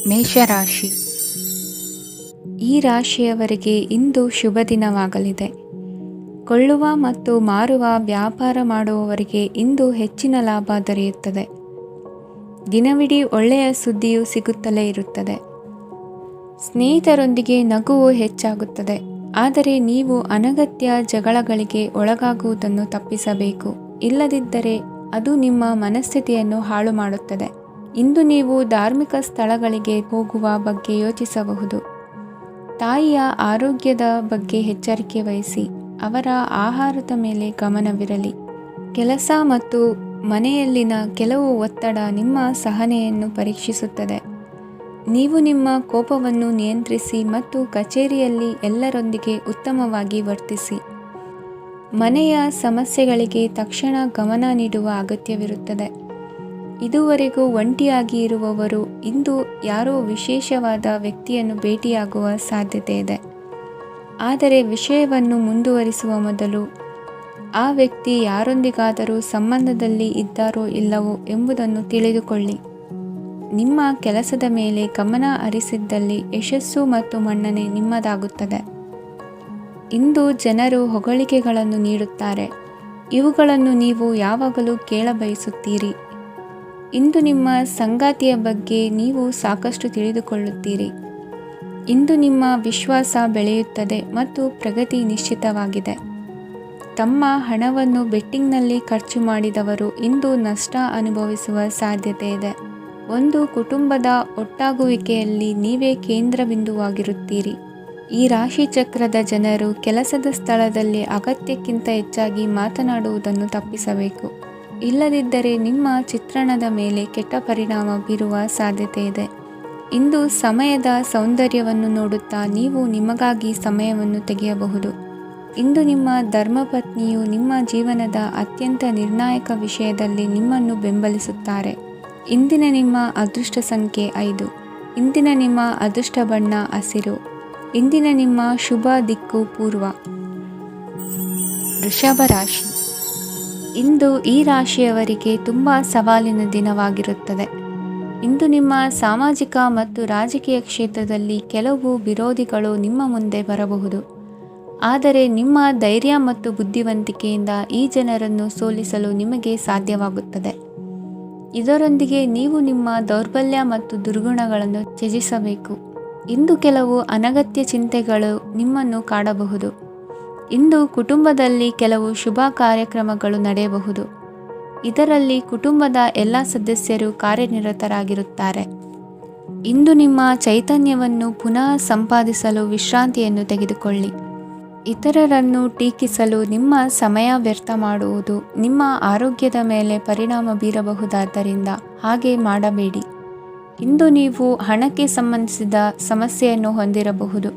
ಮೇಷರಾಶಿ. ಈ ರಾಶಿಯವರಿಗೆ ಇಂದು ಶುಭ ದಿನವಾಗಲಿದೆ. ಕೊಳ್ಳುವ ಮತ್ತು ಮಾರುವ ವ್ಯಾಪಾರ ಮಾಡುವವರಿಗೆ ಇಂದು ಹೆಚ್ಚಿನ ಲಾಭ ದೊರೆಯುತ್ತದೆ. ದಿನವಿಡೀ ಒಳ್ಳೆಯ ಸುದ್ದಿಯು ಸಿಗುತ್ತಲೇ ಇರುತ್ತದೆ. ಸ್ನೇಹಿತರೊಂದಿಗೆ ನಗುವು ಹೆಚ್ಚಾಗುತ್ತದೆ. ಆದರೆ ನೀವು ಅನಗತ್ಯ ಜಗಳಗಳಿಗೆ ಒಳಗಾಗುವುದನ್ನು ತಪ್ಪಿಸಬೇಕು. ಇಲ್ಲದಿದ್ದರೆ ಅದು ನಿಮ್ಮ ಮನಸ್ಥಿತಿಯನ್ನು ಹಾಳು ಮಾಡುತ್ತದೆ. ಇಂದು ನೀವು ಧಾರ್ಮಿಕ ಸ್ಥಳಗಳಿಗೆ ಹೋಗುವ ಬಗ್ಗೆ ಯೋಚಿಸಬಹುದು. ತಾಯಿಯ ಆರೋಗ್ಯದ ಬಗ್ಗೆ ಎಚ್ಚರಿಕೆ ವಹಿಸಿ. ಅವರ ಆಹಾರದ ಮೇಲೆ ಗಮನವಿರಲಿ. ಕೆಲಸ ಮತ್ತು ಮನೆಯಲ್ಲಿನ ಕೆಲವು ಒತ್ತಡ ನಿಮ್ಮ ಸಹನೆಯನ್ನು ಪರೀಕ್ಷಿಸುತ್ತದೆ. ನೀವು ನಿಮ್ಮ ಕೋಪವನ್ನು ನಿಯಂತ್ರಿಸಿ ಮತ್ತು ಕಚೇರಿಯಲ್ಲಿ ಎಲ್ಲರೊಂದಿಗೆ ಉತ್ತಮವಾಗಿ ವರ್ತಿಸಿ. ಮನೆಯ ಸಮಸ್ಯೆಗಳಿಗೆ ತಕ್ಷಣ ಗಮನ ನೀಡುವ ಅಗತ್ಯವಿರುತ್ತದೆ. ಇದುವರೆಗೂ ಒಂಟಿಯಾಗಿ ಇರುವವರು ಇಂದು ಯಾರೋ ವಿಶೇಷವಾದ ವ್ಯಕ್ತಿಯನ್ನು ಭೇಟಿಯಾಗುವ ಸಾಧ್ಯತೆ ಇದೆ. ಆದರೆ ವಿಷಯವನ್ನು ಮುಂದುವರಿಸುವ ಮೊದಲು ಆ ವ್ಯಕ್ತಿ ಯಾರೊಂದಿಗಾದರೂ ಸಂಬಂಧದಲ್ಲಿ ಇದ್ದಾರೋ ಇಲ್ಲವೋ ಎಂಬುದನ್ನು ತಿಳಿದುಕೊಳ್ಳಿ. ನಿಮ್ಮ ಕೆಲಸದ ಮೇಲೆ ಗಮನ ಹರಿಸಿದ್ದಲ್ಲಿ ಯಶಸ್ಸು ಮತ್ತು ಮನ್ನಣೆ ನಿಮ್ಮದಾಗುತ್ತದೆ. ಇಂದು ಜನರು ಹೊಗಳಿಕೆಗಳನ್ನು ನೀಡುತ್ತಾರೆ. ಇವುಗಳನ್ನು ನೀವು ಯಾವಾಗಲೂ ಕೇಳಬಯಸುತ್ತೀರಿ. ಇಂದು ನಿಮ್ಮ ಸಂಗಾತಿಯ ಬಗ್ಗೆ ನೀವು ಸಾಕಷ್ಟು ತಿಳಿದುಕೊಳ್ಳುತ್ತೀರಿ. ಇಂದು ನಿಮ್ಮ ವಿಶ್ವಾಸ ಬೆಳೆಯುತ್ತದೆ ಮತ್ತು ಪ್ರಗತಿ ನಿಶ್ಚಿತವಾಗಿದೆ. ತಮ್ಮ ಹಣವನ್ನು ಬೆಟ್ಟಿಂಗ್ನಲ್ಲಿ ಖರ್ಚು ಮಾಡಿದವರು ಇಂದು ನಷ್ಟ ಅನುಭವಿಸುವ ಸಾಧ್ಯತೆ ಇದೆ. ಒಂದು ಕುಟುಂಬದ ಒಟ್ಟಾಗುವಿಕೆಯಲ್ಲಿ ನೀವೇ ಕೇಂದ್ರ ಬಿಂದುವಾಗಿರುತ್ತೀರಿ. ಈ ರಾಶಿ ಚಕ್ರದ ಜನರು ಕೆಲಸದ ಸ್ಥಳದಲ್ಲಿ ಅಗತ್ಯಕ್ಕಿಂತ ಹೆಚ್ಚಾಗಿ ಮಾತನಾಡುವುದನ್ನು ತಪ್ಪಿಸಬೇಕು. ಇಲ್ಲದಿದ್ದರೆ ನಿಮ್ಮ ಚಿತ್ರಣದ ಮೇಲೆ ಕೆಟ್ಟ ಪರಿಣಾಮ ಬೀರುವ ಸಾಧ್ಯತೆ ಇದೆ. ಇಂದು ಸಮಯದ ಸೌಂದರ್ಯವನ್ನು ನೋಡುತ್ತಾ ನೀವು ನಿಮಗಾಗಿ ಸಮಯವನ್ನು ತೆಗೆಯಬಹುದು. ಇಂದು ನಿಮ್ಮ ಧರ್ಮಪತ್ನಿಯು ನಿಮ್ಮ ಜೀವನದ ಅತ್ಯಂತ ನಿರ್ಣಾಯಕ ವಿಷಯದಲ್ಲಿ ನಿಮ್ಮನ್ನು ಬೆಂಬಲಿಸುತ್ತಾರೆ. ಇಂದಿನ ನಿಮ್ಮ ಅದೃಷ್ಟ ಸಂಖ್ಯೆ 5. ಇಂದಿನ ನಿಮ್ಮ ಅದೃಷ್ಟ ಬಣ್ಣ ಹಸಿರು. ಇಂದಿನ ನಿಮ್ಮ ಶುಭ ದಿಕ್ಕು ಪೂರ್ವ. ವೃಷಭ ರಾಶಿ. ಇಂದು ಈ ರಾಶಿಯವರಿಗೆ ತುಂಬ ಸವಾಲಿನ ದಿನವಾಗಿರುತ್ತದೆ. ಇಂದು ನಿಮ್ಮ ಸಾಮಾಜಿಕ ಮತ್ತು ರಾಜಕೀಯ ಕ್ಷೇತ್ರದಲ್ಲಿ ಕೆಲವು ವಿರೋಧಿಗಳು ನಿಮ್ಮ ಮುಂದೆ ಬರಬಹುದು. ಆದರೆ ನಿಮ್ಮ ಧೈರ್ಯ ಮತ್ತು ಬುದ್ಧಿವಂತಿಕೆಯಿಂದ ಈ ಜನರನ್ನು ಸೋಲಿಸಲು ನಿಮಗೆ ಸಾಧ್ಯವಾಗುತ್ತದೆ. ಇದರೊಂದಿಗೆ ನೀವು ನಿಮ್ಮ ದೌರ್ಬಲ್ಯ ಮತ್ತು ದುರ್ಗುಣಗಳನ್ನು ತ್ಯಜಿಸಬೇಕು. ಇಂದು ಕೆಲವು ಅನಗತ್ಯ ಚಿಂತೆಗಳು ನಿಮ್ಮನ್ನು ಕಾಡಬಹುದು. ಇಂದು ಕುಟುಂಬದಲ್ಲಿ ಕೆಲವು ಶುಭ ಕಾರ್ಯಕ್ರಮಗಳು ನಡೆಯಬಹುದು. ಇದರಲ್ಲಿ ಕುಟುಂಬದ ಎಲ್ಲ ಸದಸ್ಯರು ಕಾರ್ಯನಿರತರಾಗಿರುತ್ತಾರೆ. ಇಂದು ನಿಮ್ಮ ಚೈತನ್ಯವನ್ನು ಪುನಃ ಸಂಪಾದಿಸಲು ವಿಶ್ರಾಂತಿಯನ್ನು ತೆಗೆದುಕೊಳ್ಳಿ. ಇತರರನ್ನು ಟೀಕಿಸಲು ನಿಮ್ಮ ಸಮಯ ವ್ಯರ್ಥ ಮಾಡುವುದು ನಿಮ್ಮ ಆರೋಗ್ಯದ ಮೇಲೆ ಪರಿಣಾಮ ಬೀರಬಹುದಾದ್ದರಿಂದ ಹಾಗೆ ಮಾಡಬೇಡಿ. ಇಂದು ನೀವು ಹಣಕ್ಕೆ ಸಂಬಂಧಿಸಿದ ಸಮಸ್ಯೆಯನ್ನು ಹೊಂದಿರಬಹುದು.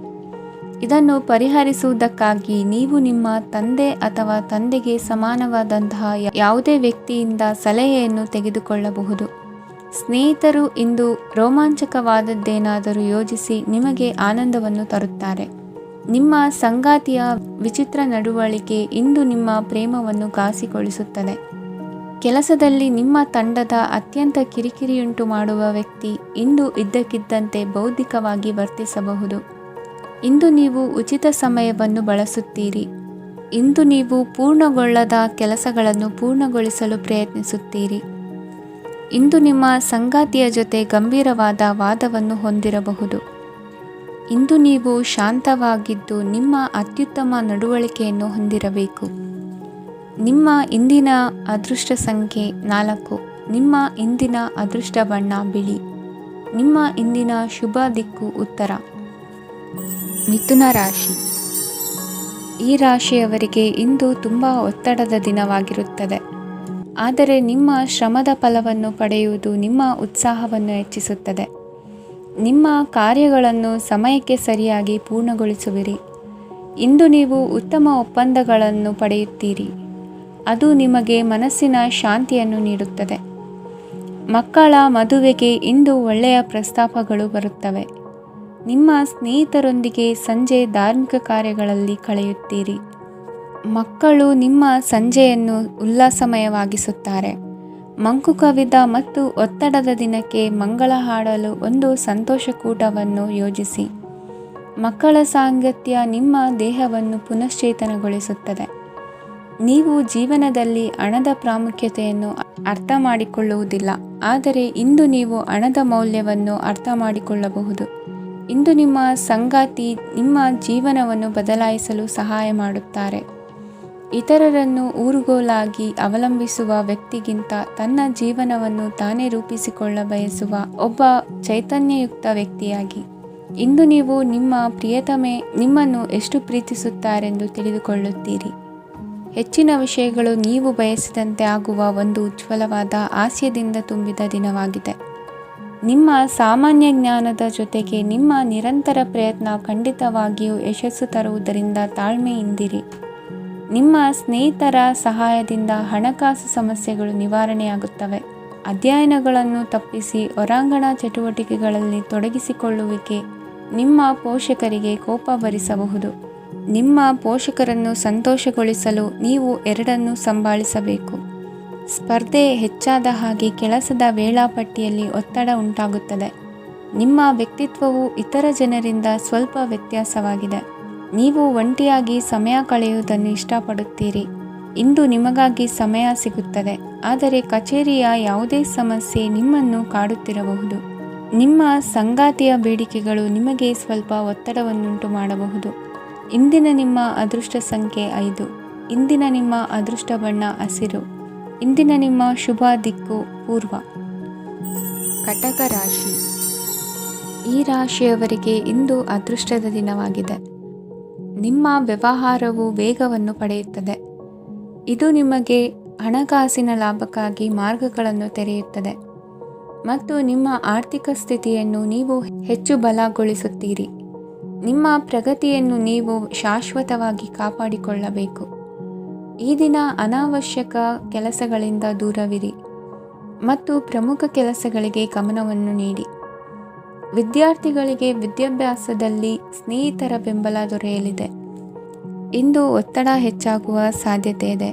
ಇದನ್ನು ಪರಿಹರಿಸುವುದಕ್ಕಾಗಿ ನೀವು ನಿಮ್ಮ ತಂದೆ ಅಥವಾ ತಂದೆಗೆ ಸಮಾನವಾದಂತಹ ಯಾವುದೇ ವ್ಯಕ್ತಿಯಿಂದ ಸಲಹೆಯನ್ನು ತೆಗೆದುಕೊಳ್ಳಬಹುದು. ಸ್ನೇಹಿತರು ಇಂದು ರೋಮಾಂಚಕವಾದದ್ದೇನಾದರೂ ಯೋಜಿಸಿ ನಿಮಗೆ ಆನಂದವನ್ನು ತರುತ್ತಾರೆ. ನಿಮ್ಮ ಸಂಗಾತಿಯ ವಿಚಿತ್ರ ನಡವಳಿಕೆ ಇಂದು ನಿಮ್ಮ ಪ್ರೇಮವನ್ನು ಘಾಸಿಗೊಳಿಸುತ್ತದೆ. ಕೆಲಸದಲ್ಲಿ ನಿಮ್ಮ ತಂಡದ ಅತ್ಯಂತ ಕಿರಿಕಿರಿಯುಂಟು ಮಾಡುವ ವ್ಯಕ್ತಿ ಇಂದು ಇದ್ದಕ್ಕಿದ್ದಂತೆ ಬೌದ್ಧಿಕವಾಗಿ ವರ್ತಿಸಬಹುದು. ಇಂದು ನೀವು ಉಚಿತ ಸಮಯವನ್ನು ಬಳಸುತ್ತೀರಿ. ಇಂದು ನೀವು ಪೂರ್ಣಗೊಳ್ಳದ ಕೆಲಸಗಳನ್ನು ಪೂರ್ಣಗೊಳಿಸಲು ಪ್ರಯತ್ನಿಸುತ್ತೀರಿ. ಇಂದು ನಿಮ್ಮ ಸಂಗಾತಿಯ ಜೊತೆ ಗಂಭೀರವಾದ ವಾದವನ್ನು ಹೊಂದಿರಬಹುದು. ಇಂದು ನೀವು ಶಾಂತವಾಗಿದ್ದು ನಿಮ್ಮ ಅತ್ಯುತ್ತಮ ನಡವಳಿಕೆಯನ್ನು ಹೊಂದಿರಬೇಕು. ನಿಮ್ಮ ಇಂದಿನ ಅದೃಷ್ಟ ಸಂಖ್ಯೆ 4. ನಿಮ್ಮ ಇಂದಿನ ಅದೃಷ್ಟ ಬಣ್ಣ ಬಿಳಿ. ನಿಮ್ಮ ಇಂದಿನ ಶುಭ ದಿಕ್ಕು ಉತ್ತರ. ಮಿಥುನ ರಾಶಿ. ಈ ರಾಶಿಯವರಿಗೆ ಇಂದು ತುಂಬ ಒತ್ತಡದ ದಿನವಾಗಿರುತ್ತದೆ. ಆದರೆ ನಿಮ್ಮ ಶ್ರಮದ ಫಲವನ್ನು ಪಡೆಯುವುದು ನಿಮ್ಮ ಉತ್ಸಾಹವನ್ನು ಹೆಚ್ಚಿಸುತ್ತದೆ. ನಿಮ್ಮ ಕಾರ್ಯಗಳನ್ನು ಸಮಯಕ್ಕೆ ಸರಿಯಾಗಿ ಪೂರ್ಣಗೊಳಿಸುವಿರಿ. ಇಂದು ನೀವು ಉತ್ತಮ ಒಪ್ಪಂದಗಳನ್ನು ಪಡೆಯುತ್ತೀರಿ. ಅದು ನಿಮಗೆ ಮನಸ್ಸಿನ ಶಾಂತಿಯನ್ನು ನೀಡುತ್ತದೆ. ಮಕ್ಕಳ ಮದುವೆಗೆ ಇಂದು ಒಳ್ಳೆಯ ಪ್ರಸ್ತಾಪಗಳು ಬರುತ್ತವೆ. ನಿಮ್ಮ ಸ್ನೇಹಿತರೊಂದಿಗೆ ಸಂಜೆ ಧಾರ್ಮಿಕ ಕಾರ್ಯಗಳಲ್ಲಿ ಕಳೆಯುತ್ತೀರಿ. ಮಕ್ಕಳು ನಿಮ್ಮ ಸಂಜೆಯನ್ನು ಉಲ್ಲಾಸಮಯವಾಗಿಸುತ್ತಾರೆ. ಮಂಕು ಕವಿದ ಮತ್ತು ಒತ್ತಡದ ದಿನಕ್ಕೆ ಮಂಗಳ ಹಾಡಲು ಒಂದು ಸಂತೋಷಕೂಟವನ್ನು ಯೋಜಿಸಿ. ಮಕ್ಕಳ ಸಾಂಗತ್ಯ ನಿಮ್ಮ ದೇಹವನ್ನು ಪುನಶ್ಚೇತನಗೊಳಿಸುತ್ತದೆ. ನೀವು ಜೀವನದಲ್ಲಿ ಹಣದ ಪ್ರಾಮುಖ್ಯತೆಯನ್ನು ಅರ್ಥ ಮಾಡಿಕೊಳ್ಳುವುದಿಲ್ಲ, ಆದರೆ ಇಂದು ನೀವು ಹಣದ ಮೌಲ್ಯವನ್ನು ಅರ್ಥ ಮಾಡಿಕೊಳ್ಳಬಹುದು. ಇಂದು ನಿಮ್ಮ ಸಂಗಾತಿ ನಿಮ್ಮ ಜೀವನವನ್ನು ಬದಲಾಯಿಸಲು ಸಹಾಯ ಮಾಡುತ್ತಾರೆ. ಇತರರನ್ನು ಊರುಗೋಲಾಗಿ ಅವಲಂಬಿಸುವ ವ್ಯಕ್ತಿಗಿಂತ ತನ್ನ ಜೀವನವನ್ನು ತಾನೇ ರೂಪಿಸಿಕೊಳ್ಳ ಬಯಸುವ ಒಬ್ಬ ಚೈತನ್ಯಯುಕ್ತ ವ್ಯಕ್ತಿಯಾಗಿ. ಇಂದು ನೀವು ನಿಮ್ಮ ಪ್ರಿಯತಮೆ ನಿಮ್ಮನ್ನು ಎಷ್ಟು ಪ್ರೀತಿಸುತ್ತಾರೆಂದು ತಿಳಿದುಕೊಳ್ಳುತ್ತೀರಿ. ಹೆಚ್ಚಿನ ವಿಷಯಗಳು ನೀವು ಬಯಸಿದಂತೆ ಆಗುವ ಒಂದು ಉಜ್ವಲವಾದ ಹಾಸ್ಯದಿಂದ ತುಂಬಿದ ದಿನವಾಗಿದೆ. ನಿಮ್ಮ ಸಾಮಾನ್ಯ ಜ್ಞಾನದ ಜೊತೆಗೆ ನಿಮ್ಮ ನಿರಂತರ ಪ್ರಯತ್ನ ಖಂಡಿತವಾಗಿಯೂ ಯಶಸ್ಸು ತರುವುದರಿಂದ ತಾಳ್ಮೆಯಿಂದಿರಿ. ನಿಮ್ಮ ಸ್ನೇಹಿತರ ಸಹಾಯದಿಂದ ಹಣಕಾಸು ಸಮಸ್ಯೆಗಳು ನಿವಾರಣೆಯಾಗುತ್ತವೆ. ಅಧ್ಯಯನಗಳನ್ನು ತಪ್ಪಿಸಿ ಹೊರಾಂಗಣ ಚಟುವಟಿಕೆಗಳಲ್ಲಿ ತೊಡಗಿಸಿಕೊಳ್ಳುವಿಕೆ ನಿಮ್ಮ ಪೋಷಕರಿಗೆ ಕೋಪ ಭರಿಸಬಹುದು. ನಿಮ್ಮ ಪೋಷಕರನ್ನು ಸಂತೋಷಗೊಳಿಸಲು ನೀವು ಎರಡನ್ನೂ ಸಂಭಾಳಿಸಬೇಕು. ಸ್ಪರ್ಧೆ ಹೆಚ್ಚಾದ ಹಾಗೆ ಕೆಲಸದ ವೇಳಾಪಟ್ಟಿಯಲ್ಲಿ ಒತ್ತಡ ಉಂಟಾಗುತ್ತದೆ. ನಿಮ್ಮ ವ್ಯಕ್ತಿತ್ವವು ಇತರ ಜನರಿಂದ ಸ್ವಲ್ಪ ವ್ಯತ್ಯಾಸವಾಗಿದೆ. ನೀವು ಒಂಟಿಯಾಗಿ ಸಮಯ ಕಳೆಯುವುದನ್ನು ಇಷ್ಟಪಡುತ್ತೀರಿ. ಇಂದು ನಿಮಗಾಗಿ ಸಮಯ ಸಿಗುತ್ತದೆ, ಆದರೆ ಕಚೇರಿಯ ಯಾವುದೇ ಸಮಸ್ಯೆ ನಿಮ್ಮನ್ನು ಕಾಡುತ್ತಿರಬಹುದು. ನಿಮ್ಮ ಸಂಗಾತಿಯ ಬೇಡಿಕೆಗಳು ನಿಮಗೆ ಸ್ವಲ್ಪ ಒತ್ತಡವನ್ನುಂಟು ಮಾಡಬಹುದು. ಇಂದಿನ ನಿಮ್ಮ ಅದೃಷ್ಟ ಸಂಖ್ಯೆ 5. ಇಂದಿನ ನಿಮ್ಮ ಅದೃಷ್ಟ ಬಣ್ಣ ಹಸಿರು. ಇಂದಿನ ನಿಮ್ಮ ಶುಭ ದಿಕ್ಕು ಪೂರ್ವ. ಕಟಕ ರಾಶಿ. ಈ ರಾಶಿಯವರಿಗೆ ಇಂದು ಅದೃಷ್ಟದ ದಿನವಾಗಿದೆ. ನಿಮ್ಮ ವ್ಯವಹಾರವು ವೇಗವನ್ನು ಪಡೆಯುತ್ತದೆ. ಇದು ನಿಮಗೆ ಹಣಕಾಸಿನ ಲಾಭಕ್ಕಾಗಿ ಮಾರ್ಗಗಳನ್ನು ತೆರೆಯುತ್ತದೆ ಮತ್ತು ನಿಮ್ಮ ಆರ್ಥಿಕ ಸ್ಥಿತಿಯನ್ನು ನೀವು ಹೆಚ್ಚು ಬಲಗೊಳಿಸುತ್ತೀರಿ. ನಿಮ್ಮ ಪ್ರಗತಿಯನ್ನು ನೀವು ಶಾಶ್ವತವಾಗಿ ಕಾಪಾಡಿಕೊಳ್ಳಬೇಕು. ಈ ದಿನ ಅನಾವಶ್ಯಕ ಕೆಲಸಗಳಿಂದ ದೂರವಿರಿ ಮತ್ತು ಪ್ರಮುಖ ಕೆಲಸಗಳಿಗೆ ಗಮನವನ್ನು ನೀಡಿ. ವಿದ್ಯಾರ್ಥಿಗಳಿಗೆ ವಿದ್ಯಾಭ್ಯಾಸದಲ್ಲಿ ಸ್ನೇಹಿತರ ಬೆಂಬಲ ದೊರೆಯಲಿದೆ. ಇಂದು ಒತ್ತಡ ಹೆಚ್ಚಾಗುವ ಸಾಧ್ಯತೆ ಇದೆ.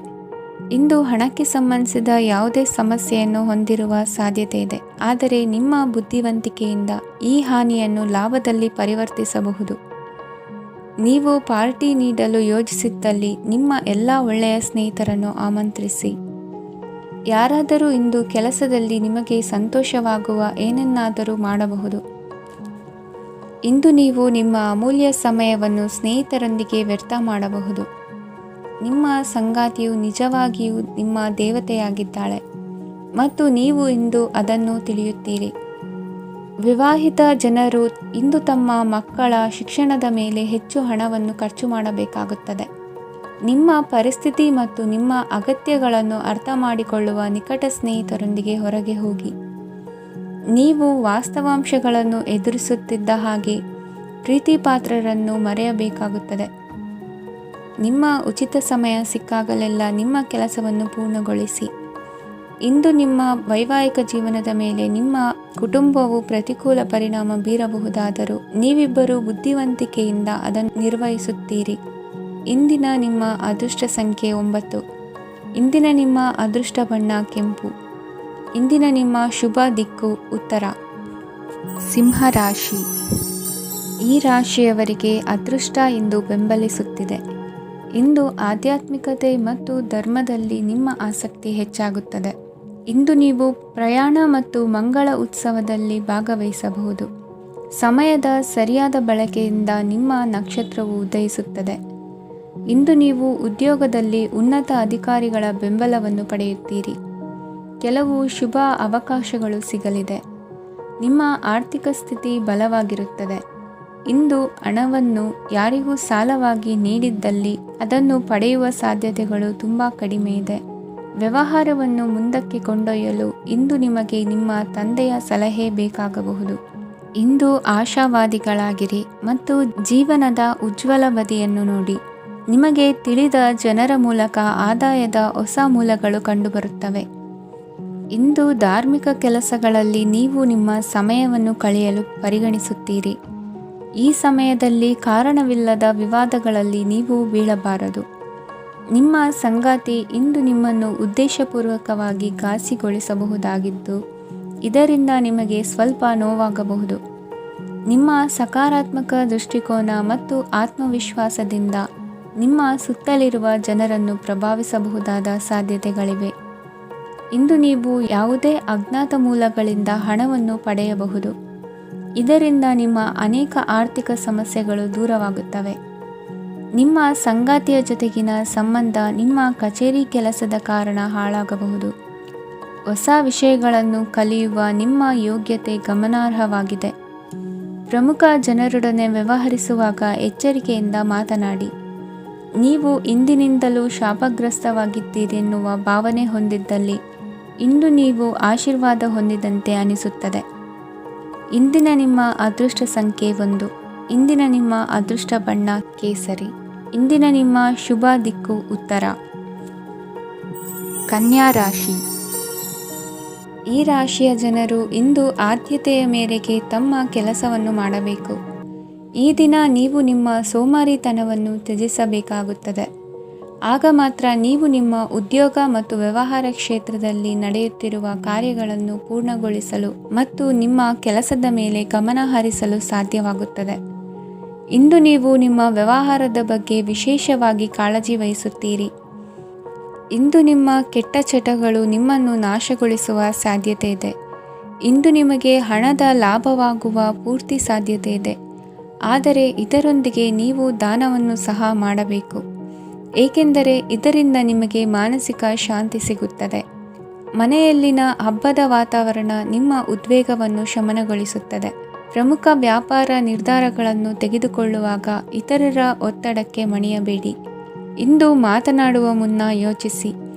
ಇಂದು ಹಣಕ್ಕೆ ಸಂಬಂಧಿಸಿದ ಯಾವುದೇ ಸಮಸ್ಯೆಯನ್ನು ಹೊಂದಿರುವ ಸಾಧ್ಯತೆ ಇದೆ, ಆದರೆ ನಿಮ್ಮ ಬುದ್ಧಿವಂತಿಕೆಯಿಂದ ಈ ಹಾನಿಯನ್ನು ಲಾಭದಲ್ಲಿ ಪರಿವರ್ತಿಸಬಹುದು. ನೀವು ಪಾರ್ಟಿ ನೀಡಲು ಯೋಜಿಸಿದ್ದಲ್ಲಿ ನಿಮ್ಮ ಎಲ್ಲ ಒಳ್ಳೆಯ ಸ್ನೇಹಿತರನ್ನು ಆಮಂತ್ರಿಸಿ. ಯಾರಾದರೂ ಇಂದು ಕೆಲಸದಲ್ಲಿ ನಿಮಗೆ ಸಂತೋಷವಾಗುವ ಏನನ್ನಾದರೂ ಮಾಡಬಹುದು. ಇಂದು ನೀವು ನಿಮ್ಮ ಅಮೂಲ್ಯ ಸಮಯವನ್ನು ಸ್ನೇಹಿತರೊಂದಿಗೆ ವ್ಯರ್ಥ ಮಾಡಬಹುದು. ನಿಮ್ಮ ಸಂಗಾತಿಯು ನಿಜವಾಗಿಯೂ ನಿಮ್ಮ ದೇವತೆಯಾಗಿದ್ದಾಳೆ ಮತ್ತು ನೀವು ಇಂದು ಅದನ್ನು ತಿಳಿಯುತ್ತೀರಿ. ವಿವಾಹಿತ ಜನರು ಇಂದು ತಮ್ಮ ಮಕ್ಕಳ ಶಿಕ್ಷಣದ ಮೇಲೆ ಹೆಚ್ಚು ಹಣವನ್ನು ಖರ್ಚು ಮಾಡಬೇಕಾಗುತ್ತದೆ. ನಿಮ್ಮ ಪರಿಸ್ಥಿತಿ ಮತ್ತು ನಿಮ್ಮ ಅಗತ್ಯಗಳನ್ನು ಅರ್ಥ ಮಾಡಿಕೊಳ್ಳುವ ನಿಕಟ ಸ್ನೇಹಿತರೊಂದಿಗೆ ಹೊರಗೆ ಹೋಗಿ. ನೀವು ವಾಸ್ತವಾಂಶಗಳನ್ನು ಎದುರಿಸುತ್ತಿದ್ದ ಹಾಗೆ ಪ್ರೀತಿಪಾತ್ರರನ್ನು ಮರೆಯಬೇಕಾಗುತ್ತದೆ. ನಿಮ್ಮ ಉಚಿತ ಸಮಯ ಸಿಕ್ಕಾಗಲೆಲ್ಲ ನಿಮ್ಮ ಕೆಲಸವನ್ನು ಪೂರ್ಣಗೊಳಿಸಿ. ಇಂದು ನಿಮ್ಮ ವೈವಾಹಿಕ ಜೀವನದ ಮೇಲೆ ನಿಮ್ಮ ಕುಟುಂಬವು ಪ್ರತಿಕೂಲ ಪರಿಣಾಮ ಬೀರಬಹುದಾದರೂ ನೀವಿಬ್ಬರು ಬುದ್ಧಿವಂತಿಕೆಯಿಂದ ಅದನ್ನು ನಿರ್ವಹಿಸುತ್ತೀರಿ. ಇಂದಿನ ನಿಮ್ಮ ಅದೃಷ್ಟ ಸಂಖ್ಯೆ 9. ಇಂದಿನ ನಿಮ್ಮ ಅದೃಷ್ಟ ಬಣ್ಣ ಕೆಂಪು. ಇಂದಿನ ನಿಮ್ಮ ಶುಭ ದಿಕ್ಕು ಉತ್ತರ. ಸಿಂಹ ರಾಶಿ. ಈ ರಾಶಿಯವರಿಗೆ ಅದೃಷ್ಟ ಇಂದು ಬೆಂಬಲಿಸುತ್ತಿದೆ. ಇಂದು ಆಧ್ಯಾತ್ಮಿಕತೆ ಮತ್ತು ಧರ್ಮದಲ್ಲಿ ನಿಮ್ಮ ಆಸಕ್ತಿ ಹೆಚ್ಚಾಗುತ್ತದೆ. ಇಂದು ನೀವು ಪ್ರಯಾಣ ಮತ್ತು ಮಂಗಳ ಉತ್ಸವದಲ್ಲಿ ಭಾಗವಹಿಸಬಹುದು. ಸಮಯದ ಸರಿಯಾದ ಬಳಕೆಯಿಂದ ನಿಮ್ಮ ನಕ್ಷತ್ರವು ಉದಯಿಸುತ್ತದೆ. ಇಂದು ನೀವು ಉದ್ಯೋಗದಲ್ಲಿ ಉನ್ನತ ಅಧಿಕಾರಿಗಳ ಬೆಂಬಲವನ್ನು ಪಡೆಯುತ್ತೀರಿ. ಕೆಲವು ಶುಭ ಅವಕಾಶಗಳು ಸಿಗಲಿದೆ. ನಿಮ್ಮ ಆರ್ಥಿಕ ಸ್ಥಿತಿ ಬಲವಾಗಿರುತ್ತದೆ. ಇಂದು ಹಣವನ್ನು ಯಾರಿಗೂ ಸಾಲವಾಗಿ ನೀಡಿದ್ದಲ್ಲಿ ಅದನ್ನು ಪಡೆಯುವ ಸಾಧ್ಯತೆಗಳು ತುಂಬ ಕಡಿಮೆ ಇದೆ. ವ್ಯವಹಾರವನ್ನು ಮುಂದಕ್ಕೆ ಕೊಂಡೊಯ್ಯಲು ಇಂದು ನಿಮಗೆ ನಿಮ್ಮ ತಂದೆಯ ಸಲಹೆ ಬೇಕಾಗಬಹುದು. ಇಂದು ಆಶಾವಾದಿಗಳಾಗಿರಿ ಮತ್ತು ಜೀವನದ ಉಜ್ವಲ ಬದಿಯನ್ನು ನೋಡಿ. ನಿಮಗೆ ತಿಳಿದ ಜನರ ಮೂಲಕ ಆದಾಯದ ಹೊಸ ಮೂಲಗಳು ಕಂಡುಬರುತ್ತವೆ. ಇಂದು ಧಾರ್ಮಿಕ ಕೆಲಸಗಳಲ್ಲಿ ನೀವು ನಿಮ್ಮ ಸಮಯವನ್ನು ಕಳೆಯಲು ಪರಿಗಣಿಸುತ್ತೀರಿ. ಈ ಸಮಯದಲ್ಲಿ ಕಾರಣವಿಲ್ಲದ ವಿವಾದಗಳಲ್ಲಿ ನೀವು ಬೀಳಬಾರದು. ನಿಮ್ಮ ಸಂಗಾತಿ ಇಂದು ನಿಮ್ಮನ್ನು ಉದ್ದೇಶಪೂರ್ವಕವಾಗಿ ಘಾಸಿಗೊಳಿಸಬಹುದಾಗಿದ್ದು, ಇದರಿಂದ ನಿಮಗೆ ಸ್ವಲ್ಪ ನೋವಾಗಬಹುದು. ನಿಮ್ಮ ಸಕಾರಾತ್ಮಕ ದೃಷ್ಟಿಕೋನ ಮತ್ತು ಆತ್ಮವಿಶ್ವಾಸದಿಂದ ನಿಮ್ಮ ಸುತ್ತಲಿರುವ ಜನರನ್ನು ಪ್ರಭಾವಿಸಬಹುದಾದ ಸಾಧ್ಯತೆಗಳಿವೆ. ಇಂದು ನೀವು ಯಾವುದೇ ಅಜ್ಞಾತ ಮೂಲಗಳಿಂದ ಹಣವನ್ನು ಪಡೆಯಬಹುದು. ಇದರಿಂದ ನಿಮ್ಮ ಅನೇಕ ಆರ್ಥಿಕ ಸಮಸ್ಯೆಗಳು ದೂರವಾಗುತ್ತವೆ. ನಿಮ್ಮ ಸಂಗಾತಿಯ ಜೊತೆಗಿನ ಸಂಬಂಧ ನಿಮ್ಮ ಕಚೇರಿ ಕೆಲಸದ ಕಾರಣ ಹಾಳಾಗಬಹುದು. ಹೊಸ ವಿಷಯಗಳನ್ನು ಕಲಿಯುವ ನಿಮ್ಮ ಯೋಗ್ಯತೆ ಗಮನಾರ್ಹವಾಗಿದೆ. ಪ್ರಮುಖ ಜನರೊಡನೆ ವ್ಯವಹರಿಸುವಾಗ ಎಚ್ಚರಿಕೆಯಿಂದ ಮಾತನಾಡಿ. ನೀವು ಇಂದಿನಿಂದಲೂ ಶಾಪಗ್ರಸ್ತವಾಗಿದ್ದೀರೆನ್ನುವ ಭಾವನೆ ಹೊಂದಿದ್ದಲ್ಲಿ ಇಂದು ನೀವು ಆಶೀರ್ವಾದ ಹೊಂದಿದಂತೆ ಅನಿಸುತ್ತದೆ. ಇಂದಿನ ನಿಮ್ಮ ಅದೃಷ್ಟ ಸಂಖ್ಯೆ 1. ಇಂದಿನ ನಿಮ್ಮ ಅದೃಷ್ಟ ಬಣ್ಣ ಕೇಸರಿ. ಇಂದಿನ ನಿಮ್ಮ ಶುಭ ದಿಕ್ಕು ಉತ್ತರ. ಕನ್ಯಾ ರಾಶಿ. ಈ ರಾಶಿಯ ಜನರು ಇಂದು ಆದ್ಯತೆಯ ಮೇರೆಗೆ ತಮ್ಮ ಕೆಲಸವನ್ನು ಮಾಡಬೇಕು. ಈ ದಿನ ನೀವು ನಿಮ್ಮ ಸೋಮಾರಿತನವನ್ನು ತ್ಯಜಿಸಬೇಕಾಗುತ್ತದೆ. ಆಗ ಮಾತ್ರ ನೀವು ನಿಮ್ಮ ಉದ್ಯೋಗ ಮತ್ತು ವ್ಯವಹಾರ ಕ್ಷೇತ್ರದಲ್ಲಿ ನಡೆಯುತ್ತಿರುವ ಕಾರ್ಯಗಳನ್ನು ಪೂರ್ಣಗೊಳಿಸಲು ಮತ್ತು ನಿಮ್ಮ ಕೆಲಸದ ಮೇಲೆ ಗಮನ ಹರಿಸಲು ಸಾಧ್ಯವಾಗುತ್ತದೆ. ಇಂದು ನೀವು ನಿಮ್ಮ ವ್ಯವಹಾರದ ಬಗ್ಗೆ ವಿಶೇಷವಾಗಿ ಕಾಳಜಿ ವಹಿಸುತ್ತೀರಿ. ಇಂದು ನಿಮ್ಮ ಕೆಟ್ಟ ಚಟಗಳು ನಿಮ್ಮನ್ನು ನಾಶಗೊಳಿಸುವ ಸಾಧ್ಯತೆ ಇದೆ. ಇಂದು ನಿಮಗೆ ಹಣದ ಲಾಭವಾಗುವ ಪೂರ್ತಿ ಸಾಧ್ಯತೆ ಇದೆ. ಆದರೆ ಇದರೊಂದಿಗೆ ನೀವು ದಾನವನ್ನು ಸಹ ಮಾಡಬೇಕು, ಏಕೆಂದರೆ ಇದರಿಂದ ನಿಮಗೆ ಮಾನಸಿಕ ಶಾಂತಿ ಸಿಗುತ್ತದೆ. ಮನೆಯಲ್ಲಿನ ಹಬ್ಬದ ವಾತಾವರಣ ನಿಮ್ಮ ಉದ್ವೇಗವನ್ನು ಶಮನಗೊಳಿಸುತ್ತದೆ. ಪ್ರಮುಖ ವ್ಯಾಪಾರ ನಿರ್ಧಾರಗಳನ್ನು ತೆಗೆದುಕೊಳ್ಳುವಾಗ ಇತರರ ಒತ್ತಡಕ್ಕೆ ಮಣಿಯಬೇಡಿ. ಇಂದು ಮಾತನಾಡುವ ಮುನ್ನ ಯೋಚಿಸಿ.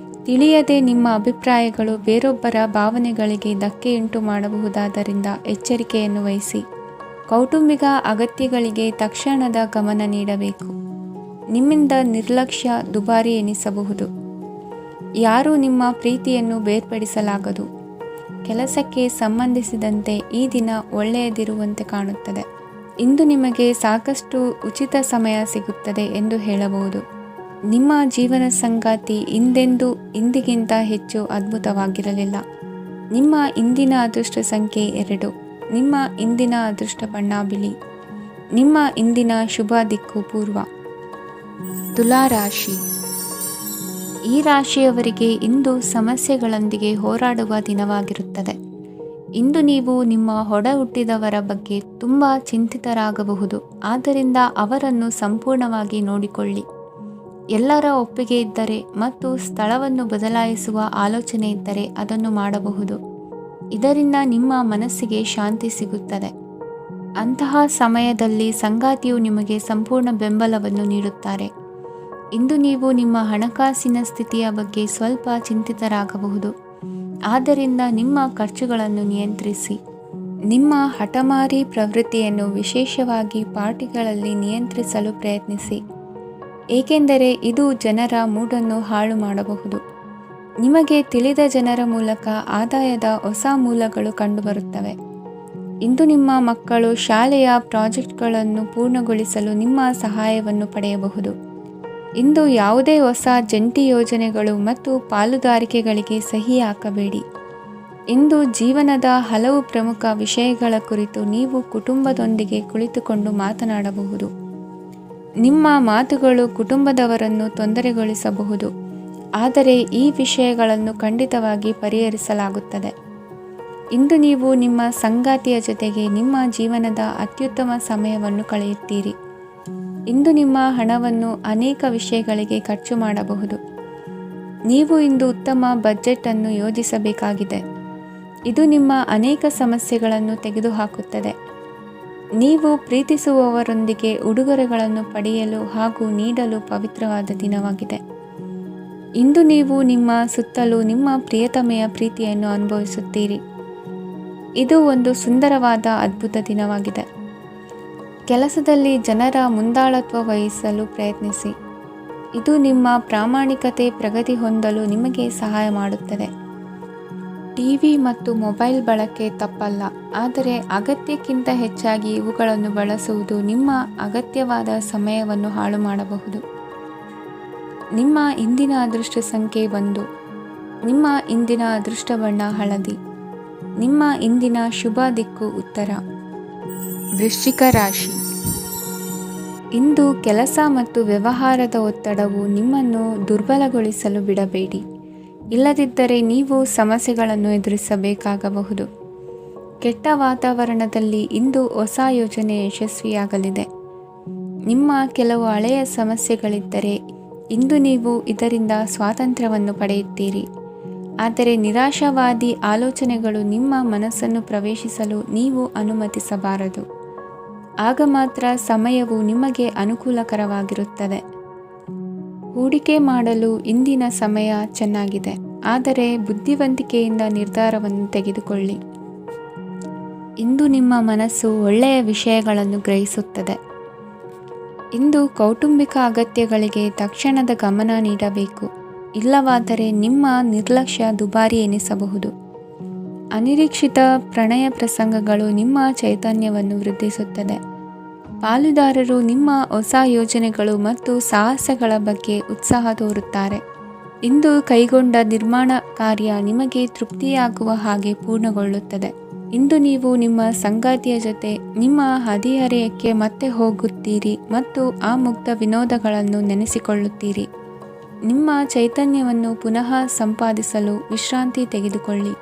ತಿಳಿಯದೆ ನಿಮ್ಮ ಅಭಿಪ್ರಾಯಗಳು ಬೇರೊಬ್ಬರ ಭಾವನೆಗಳಿಗೆ ಧಕ್ಕೆಯುಂಟು ಮಾಡಬಹುದಾದ್ದರಿಂದ ಎಚ್ಚರಿಕೆಯನ್ನು ವಹಿಸಿ. ಕೌಟುಂಬಿಕ ಅಗತ್ಯಗಳಿಗೆ ತಕ್ಷಣದ ಗಮನ ನೀಡಬೇಕು. ನಿಮ್ಮಿಂದ ನಿರ್ಲಕ್ಷ್ಯ ದುಬಾರಿ ಎನಿಸಬಹುದು. ಯಾರೂ ನಿಮ್ಮ ಪ್ರೀತಿಯನ್ನು ಬೇರ್ಪಡಿಸಲಾಗದು. ಕೆಲಸಕ್ಕೆ ಸಂಬಂಧಿಸಿದಂತೆ ಈ ದಿನ ಒಳ್ಳೆಯದಿರುವಂತೆ ಕಾಣುತ್ತದೆ. ಇಂದು ನಿಮಗೆ ಸಾಕಷ್ಟು ಉಚಿತ ಸಮಯ ಸಿಗುತ್ತದೆ ಎಂದು ಹೇಳಬಹುದು. ನಿಮ್ಮ ಜೀವನ ಸಂಗಾತಿ ಇಂದಿಗಿಂತ ಹೆಚ್ಚು ಅದ್ಭುತವಾಗಿರಲಿಲ್ಲ. ನಿಮ್ಮ ಇಂದಿನ ಅದೃಷ್ಟ ಸಂಖ್ಯೆ 2. ನಿಮ್ಮ ಇಂದಿನ ಅದೃಷ್ಟ ಬಣ್ಣ ಬಿಳಿ. ನಿಮ್ಮ ಇಂದಿನ ಶುಭ ದಿಕ್ಕು ಪೂರ್ವ. ತುಲಾ ರಾಶಿ. ಈ ರಾಶಿಯವರಿಗೆ ಇಂದು ಸಮಸ್ಯೆಗಳೊಂದಿಗೆ ಹೋರಾಡುವ ದಿನವಾಗಿರುತ್ತದೆ. ಇಂದು ನೀವು ನಿಮ್ಮ ಒಡ ಹುಟ್ಟಿದವರ ಬಗ್ಗೆ ತುಂಬ ಚಿಂತಿತರಾಗಬಹುದು. ಆದ್ದರಿಂದ ಅವರನ್ನು ಸಂಪೂರ್ಣವಾಗಿ ನೋಡಿಕೊಳ್ಳಿ. ಎಲ್ಲರ ಒಪ್ಪಿಗೆ ಇದ್ದರೆ ಮತ್ತು ಸ್ಥಳವನ್ನು ಬದಲಾಯಿಸುವ ಆಲೋಚನೆ ಇದ್ದರೆ ಅದನ್ನು ಮಾಡಬಹುದು. ಇದರಿಂದ ನಿಮ್ಮ ಮನಸ್ಸಿಗೆ ಶಾಂತಿ ಸಿಗುತ್ತದೆ. ಅಂತಹ ಸಮಯದಲ್ಲಿ ಸಂಗಾತಿಯು ನಿಮಗೆ ಸಂಪೂರ್ಣ ಬೆಂಬಲವನ್ನು ನೀಡುತ್ತಾರೆ. ಇಂದು ನೀವು ನಿಮ್ಮ ಹಣಕಾಸಿನ ಸ್ಥಿತಿಯ ಬಗ್ಗೆ ಸ್ವಲ್ಪ ಚಿಂತಿತರಾಗಬಹುದು. ಆದ್ದರಿಂದ ನಿಮ್ಮ ಖರ್ಚುಗಳನ್ನು ನಿಯಂತ್ರಿಸಿ. ನಿಮ್ಮ ಹಠಮಾರಿ ಪ್ರವೃತ್ತಿಯನ್ನು ವಿಶೇಷವಾಗಿ ಪಾರ್ಟಿಗಳಲ್ಲಿ ನಿಯಂತ್ರಿಸಲು ಪ್ರಯತ್ನಿಸಿ, ಏಕೆಂದರೆ ಇದು ಜನರ ಮೂಡನ್ನು ಹಾಳು ಮಾಡಬಹುದು. ನಿಮಗೆ ತಿಳಿದ ಜನರ ಮೂಲಕ ಆದಾಯದ ಹೊಸ ಮೂಲಗಳು ಕಂಡುಬರುತ್ತವೆ. ಇಂದು ನಿಮ್ಮ ಮಕ್ಕಳು ಶಾಲೆಯ ಪ್ರಾಜೆಕ್ಟ್ಗಳನ್ನು ಪೂರ್ಣಗೊಳಿಸಲು ನಿಮ್ಮ ಸಹಾಯವನ್ನು ಪಡೆಯಬಹುದು. ಇಂದು ಯಾವುದೇ ಹೊಸ ಜಂಟಿ ಯೋಜನೆಗಳು ಮತ್ತು ಪಾಲುದಾರಿಕೆಗಳಿಗೆ ಸಹಿ ಹಾಕಬೇಡಿ. ಇಂದು ಜೀವನದ ಹಲವು ಪ್ರಮುಖ ವಿಷಯಗಳ ಕುರಿತು ನೀವು ಕುಟುಂಬದೊಂದಿಗೆ ಕುಳಿತುಕೊಂಡು ಮಾತನಾಡಬಹುದು. ನಿಮ್ಮ ಮಾತುಗಳು ಕುಟುಂಬದವರನ್ನು ತೊಂದರೆಗೊಳಿಸಬಹುದು, ಆದರೆ ಈ ವಿಷಯಗಳನ್ನು ಖಂಡಿತವಾಗಿ ಪರಿಹರಿಸಲಾಗುತ್ತದೆ. ಇಂದು ನೀವು ನಿಮ್ಮ ಸಂಗಾತಿಯ ಜೊತೆಗೆ ನಿಮ್ಮ ಜೀವನದ ಅತ್ಯುತ್ತಮ ಸಮಯವನ್ನು ಕಳೆಯುತ್ತೀರಿ. ಇಂದು ನಿಮ್ಮ ಹಣವನ್ನು ಅನೇಕ ವಿಷಯಗಳಿಗೆ ಖರ್ಚು ಮಾಡಬಹುದು. ನೀವು ಇಂದು ಉತ್ತಮ ಬಜೆಟ್ ಅನ್ನು ಯೋಜಿಸಬೇಕಾಗಿದೆ. ಇದು ನಿಮ್ಮ ಅನೇಕ ಸಮಸ್ಯೆಗಳನ್ನು ತೆಗೆದುಹಾಕುತ್ತದೆ. ನೀವು ಪ್ರೀತಿಸುವವರೊಂದಿಗೆ ಉಡುಗೊರೆಗಳನ್ನು ಪಡೆಯಲು ಹಾಗೂ ನೀಡಲು ಪವಿತ್ರವಾದ ದಿನವಾಗಿದೆ. ಇಂದು ನೀವು ನಿಮ್ಮ ಸುತ್ತಲೂ ನಿಮ್ಮ ಪ್ರಿಯತಮೆಯ ಪ್ರೀತಿಯನ್ನು ಅನುಭವಿಸುತ್ತೀರಿ. ಇದು ಒಂದು ಸುಂದರವಾದ ಅದ್ಭುತ ದಿನವಾಗಿದೆ. ಕೆಲಸದಲ್ಲಿ ಜನರ ಮುಂದಾಳತ್ವ ವಹಿಸಲು ಪ್ರಯತ್ನಿಸಿ. ಇದು ನಿಮ್ಮ ಪ್ರಾಮಾಣಿಕತೆ ಪ್ರಗತಿ ಹೊಂದಲು ನಿಮಗೆ ಸಹಾಯ ಮಾಡುತ್ತದೆ. ಟಿವಿ ಮತ್ತು ಮೊಬೈಲ್ ಬಳಕೆ ತಪ್ಪಲ್ಲ, ಆದರೆ ಅಗತ್ಯಕ್ಕಿಂತ ಹೆಚ್ಚಾಗಿ ಇವುಗಳನ್ನು ಬಳಸುವುದು ನಿಮ್ಮ ಅಗತ್ಯವಾದ ಸಮಯವನ್ನು ಹಾಳು ಮಾಡಬಹುದು. ನಿಮ್ಮ ಇಂದಿನ ಅದೃಷ್ಟ ಸಂಖ್ಯೆ 1. ನಿಮ್ಮ ಇಂದಿನ ಅದೃಷ್ಟ ಬಣ್ಣ ಹಳದಿ. ನಿಮ್ಮ ಇಂದಿನ ಶುಭ ದಿಕ್ಕು ಉತ್ತರ. ವೃಶ್ಚಿಕ ರಾಶಿ. ಇಂದು ಕೆಲಸ ಮತ್ತು ವ್ಯವಹಾರದ ಒತ್ತಡವು ನಿಮ್ಮನ್ನು ದುರ್ಬಲಗೊಳಿಸಲು ಬಿಡಬೇಡಿ. ಇಲ್ಲದಿದ್ದರೆ ನೀವು ಸಮಸ್ಯೆಗಳನ್ನು ಎದುರಿಸಬೇಕಾಗಬಹುದು. ಕೆಟ್ಟ ವಾತಾವರಣದಲ್ಲಿ ಇಂದು ಹೊಸ ಯೋಜನೆ ಯಶಸ್ವಿಯಾಗಲಿದೆ. ನಿಮ್ಮ ಕೆಲವು ಹಳೆಯ ಸಮಸ್ಯೆಗಳಿದ್ದರೆ ಇಂದು ನೀವು ಇದರಿಂದ ಸ್ವಾತಂತ್ರ್ಯವನ್ನು ಪಡೆಯುತ್ತೀರಿ. ಆದರೆ ನಿರಾಶಾವಾದಿ ಆಲೋಚನೆಗಳು ನಿಮ್ಮ ಮನಸ್ಸನ್ನು ಪ್ರವೇಶಿಸಲು ನೀವು ಅನುಮತಿಸಬಾರದು. ಆಗ ಮಾತ್ರ ಸಮಯವು ನಿಮಗೆ ಅನುಕೂಲಕರವಾಗಿರುತ್ತದೆ. ಹೂಡಿಕೆ ಮಾಡಲು ಇಂದಿನ ಸಮಯ ಚೆನ್ನಾಗಿದೆ, ಆದರೆ ಬುದ್ಧಿವಂತಿಕೆಯಿಂದ ನಿರ್ಧಾರವನ್ನು ತೆಗೆದುಕೊಳ್ಳಿ. ಇಂದು ನಿಮ್ಮ ಮನಸ್ಸು ಒಳ್ಳೆಯ ವಿಷಯಗಳನ್ನು ಗ್ರಹಿಸುತ್ತದೆ. ಇಂದು ಕೌಟುಂಬಿಕ ಅಗತ್ಯಗಳಿಗೆ ತಕ್ಷಣದ ಗಮನ ನೀಡಬೇಕು. ಇಲ್ಲವಾದರೆ ನಿಮ್ಮ ನಿರ್ಲಕ್ಷ್ಯ ದುಬಾರಿ ಎನಿಸಬಹುದು. ಅನಿರೀಕ್ಷಿತ ಪ್ರಣಯ ಪ್ರಸಂಗಗಳು ನಿಮ್ಮ ಚೈತನ್ಯವನ್ನು ವೃದ್ಧಿಸುತ್ತದೆ. ಪಾಲುದಾರರು ನಿಮ್ಮ ಹೊಸ ಯೋಜನೆಗಳು ಮತ್ತು ಸಾಹಸಗಳ ಬಗ್ಗೆ ಉತ್ಸಾಹ ತೋರುತ್ತಾರೆ. ಇಂದು ಕೈಗೊಂಡ ನಿರ್ಮಾಣ ಕಾರ್ಯ ನಿಮಗೆ ತೃಪ್ತಿಯಾಗುವ ಹಾಗೆ ಪೂರ್ಣಗೊಳ್ಳುತ್ತದೆ. ಇಂದು ನೀವು ನಿಮ್ಮ ಸಂಗಾತಿಯ ಜೊತೆ ನಿಮ್ಮ ಹದಿಹರೆಯಕ್ಕೆ ಮತ್ತೆ ಹೋಗುತ್ತೀರಿ ಮತ್ತು ಆ ಮುಗ್ಧ ವಿನೋದಗಳನ್ನು ನೆನೆಸಿಕೊಳ್ಳುತ್ತೀರಿ. ನಿಮ್ಮ ಚೈತನ್ಯವನ್ನು ಪುನಃ ಸಂಪಾದಿಸಲು ವಿಶ್ರಾಂತಿ ತೆಗೆದುಕೊಳ್ಳಿ.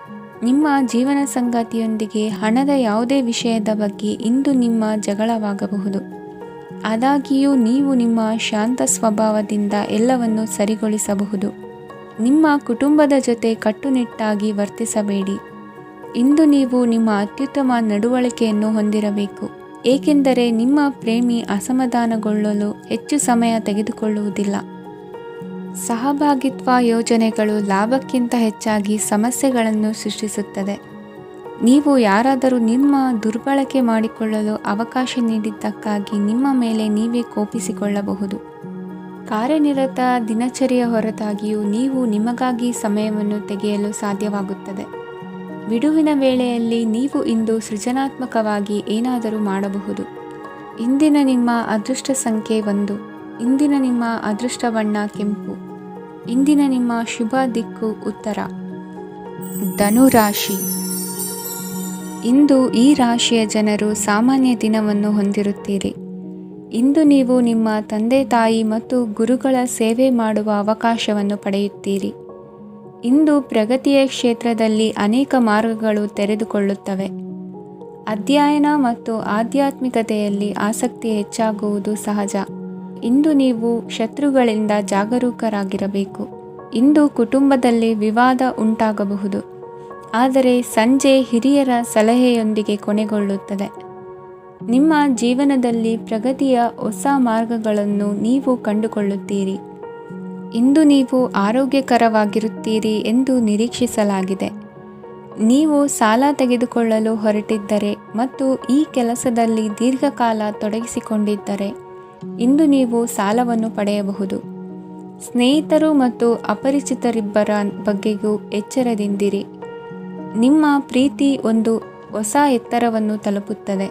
ನಿಮ್ಮ ಜೀವನ ಸಂಗಾತಿಯೊಂದಿಗೆ ಹಣದ ಯಾವುದೇ ವಿಷಯದ ಬಗ್ಗೆ ಇಂದು ನಿಮ್ಮ ಜಗಳವಾಗಬಹುದು. ಆದಾಗ್ಯೂ ನೀವು ನಿಮ್ಮ ಶಾಂತ ಸ್ವಭಾವದಿಂದ ಎಲ್ಲವನ್ನೂ ಸರಿಗೊಳಿಸಬಹುದು. ನಿಮ್ಮ ಕುಟುಂಬದ ಜೊತೆ ಕಟ್ಟುನಿಟ್ಟಾಗಿ ವರ್ತಿಸಬೇಡಿ. ಇಂದು ನೀವು ನಿಮ್ಮ ಅತ್ಯುತ್ತಮ ನಡವಳಿಕೆಯನ್ನು ಹೊಂದಿರಬೇಕು, ಏಕೆಂದರೆ ನಿಮ್ಮ ಪ್ರೇಮಿ ಅಸಮಾಧಾನಗೊಳ್ಳಲು ಹೆಚ್ಚು ಸಮಯ ತೆಗೆದುಕೊಳ್ಳುವುದಿಲ್ಲ. ಸಹಭಾಗಿತ್ವ ಯೋಜನೆಗಳು ಲಾಭಕ್ಕಿಂತ ಹೆಚ್ಚಾಗಿ ಸಮಸ್ಯೆಗಳನ್ನು ಸೃಷ್ಟಿಸುತ್ತದೆ. ನೀವು ಯಾರಾದರೂ ನಿಮ್ಮ ದುರ್ಬಳಕೆ ಮಾಡಿಕೊಳ್ಳಲು ಅವಕಾಶ ನೀಡಿದ್ದಕ್ಕಾಗಿ ನಿಮ್ಮ ಮೇಲೆ ನೀವೇ ಕೋಪಿಸಿಕೊಳ್ಳಬಹುದು. ಕಾರ್ಯನಿರತ ದಿನಚರಿಯ ಹೊರತಾಗಿಯೂ ನೀವು ನಿಮಗಾಗಿ ಸಮಯವನ್ನು ತೆಗೆಯಲು ಸಾಧ್ಯವಾಗುತ್ತದೆ. ಬಿಡುವಿನ ವೇಳೆಯಲ್ಲಿ ನೀವು ಇಂದು ಸೃಜನಾತ್ಮಕವಾಗಿ ಏನಾದರೂ ಮಾಡಬಹುದು. ಇಂದಿನ ನಿಮ್ಮ ಅದೃಷ್ಟ ಸಂಖ್ಯೆ 1. ಇಂದಿನ ನಿಮ್ಮ ಅದೃಷ್ಟ ಬಣ್ಣ ಕೆಂಪು. ಇಂದಿನ ನಿಮ್ಮ ಶುಭ ದಿಕ್ಕು ಉತ್ತರ. ಧನುರಾಶಿ. ಇಂದು ಈ ರಾಶಿಯ ಜನರು ಸಾಮಾನ್ಯ ದಿನವನ್ನು ಹೊಂದಿರುತ್ತೀರಿ. ಇಂದು ನೀವು ನಿಮ್ಮ ತಂದೆ ತಾಯಿ ಮತ್ತು ಗುರುಗಳ ಸೇವೆ ಮಾಡುವ ಅವಕಾಶವನ್ನು ಪಡೆಯುತ್ತೀರಿ. ಇಂದು ಪ್ರಗತಿಯ ಕ್ಷೇತ್ರದಲ್ಲಿ ಅನೇಕ ಮಾರ್ಗಗಳು ತೆರೆದುಕೊಳ್ಳುತ್ತವೆ. ಅಧ್ಯಯನ ಮತ್ತು ಆಧ್ಯಾತ್ಮಿಕತೆಯಲ್ಲಿ ಆಸಕ್ತಿ ಹೆಚ್ಚಾಗುವುದು ಸಹಜ. ಇಂದು ನೀವು ಶತ್ರುಗಳಿಂದ ಜಾಗರೂಕರಾಗಿರಬೇಕು. ಇಂದು ಕುಟುಂಬದಲ್ಲಿ ವಿವಾದ ಉಂಟಾಗಬಹುದು, ಆದರೆ ಸಂಜೆ ಹಿರಿಯರ ಸಲಹೆಯೊಂದಿಗೆ ಕೊನೆಗೊಳ್ಳುತ್ತದೆ. ನಿಮ್ಮ ಜೀವನದಲ್ಲಿ ಪ್ರಗತಿಯ ಹೊಸ ಮಾರ್ಗಗಳನ್ನು ನೀವು ಕಂಡುಕೊಳ್ಳುತ್ತೀರಿ. ಇಂದು ನೀವು ಆರೋಗ್ಯಕರವಾಗಿರುತ್ತೀರಿ ಎಂದು ನಿರೀಕ್ಷಿಸಲಾಗಿದೆ. ನೀವು ಸಾಲ ತೆಗೆದುಕೊಳ್ಳಲು ಹೊರಟಿದ್ದರೆ ಮತ್ತು ಈ ಕೆಲಸದಲ್ಲಿ ದೀರ್ಘಕಾಲ ತೊಡಗಿಸಿಕೊಂಡಿದ್ದರೆ ಇಂದು ನೀವು ಸಾಲವನ್ನು ಪಡೆಯಬಹುದು. ಸ್ನೇಹಿತರು ಮತ್ತು ಅಪರಿಚಿತರಿಬ್ಬರ ಬಗ್ಗೆಯೂ ಎಚ್ಚರದಿಂದಿರಿ. ನಿಮ್ಮ ಪ್ರೀತಿ ಒಂದು ಹೊಸ ಎತ್ತರವನ್ನು ತಲುಪುತ್ತದೆ.